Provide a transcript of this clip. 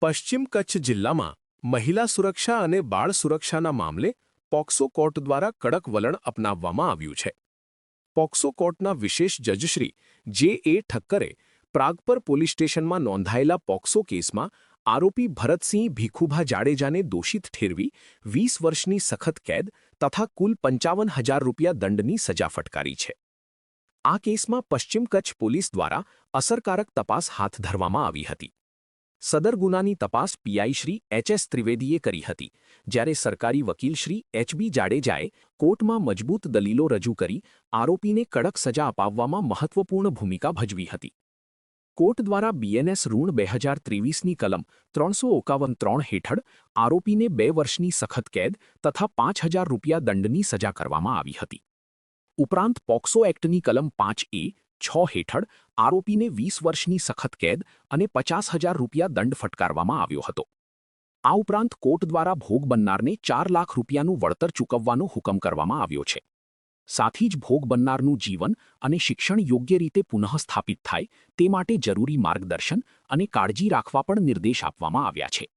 પશ્ચિમ કચ્છ જિલ્લામાં મહિલા સુરક્ષા અને બાળ સુરક્ષાના મામલે પોક્સો કોર્ટ દ્વારા કડક વલણ અપનાવવામાં આવ્યું છે. પોક્સો કોર્ટના વિશેષ જજશ્રી જે.એ. ઠક્કરે પ્રાગપર પોલીસ સ્ટેશનમાં નોંધાયેલા પોક્સો કેસમાં આરોપી ભરતસિંહ ભીખુભા જાડેજાને દોષિત ઠેરવી 20 વર્ષની સખત કેદ તથા કુલ 55,000 રૂપિયા દંડની સજા ફટકારી છે. આ કેસમાં પશ્ચિમ કચ્છ પોલીસ દ્વારા અસરકારક તપાસ હાથ ધરવામાં આવી હતી. સદર ગુનાની તપાસ પીઆઈ શ્રી એચ.એસ. ત્રિવેદીએ કરી હતી, જ્યારે સરકારી વકીલ શ્રી એચ.બી. જાડેજાએ કોર્ટમાં મજબૂત દલીલો રજૂ કરી આરોપીને કડક સજા અપાવવામાં મહત્વપૂર્ણ ભૂમિકા ભજવી હતી. કોર્ટ દ્વારા બીએનએસ ઋણ 2023ની કલમ 351(3) હેઠળ આરોપીને 2 વર્ષની સખત કેદ તથા 5,000 રૂપિયા દંડની સજા કરવામાં આવી હતી. ઉપરાંત પોક્સો એક્ટની કલમ 5(a)(6) હેઠળ આરોપીને 20 વર્ષની સખત કેદ અને 50,000 રૂપિયા દંડ ફટકારવામાં આવ્યો હતો. આ ઉપરાંત કોર્ટ દ્વારા ભોગ બનનારને 4 લાખ રૂપિયાનું વળતર ચૂકવવાનો હુકમ કરવામાં આવ્યો છે. સાથી જ ભોગ બનનારનું જીવન અને શિક્ષણ યોગ્ય રીતે પુનઃસ્થાપિત થાય તે માટે જરૂરી માર્ગદર્શન અને કાળજી રાખવા પણ નિર્દેશ આપવામાં આવ્યા છે.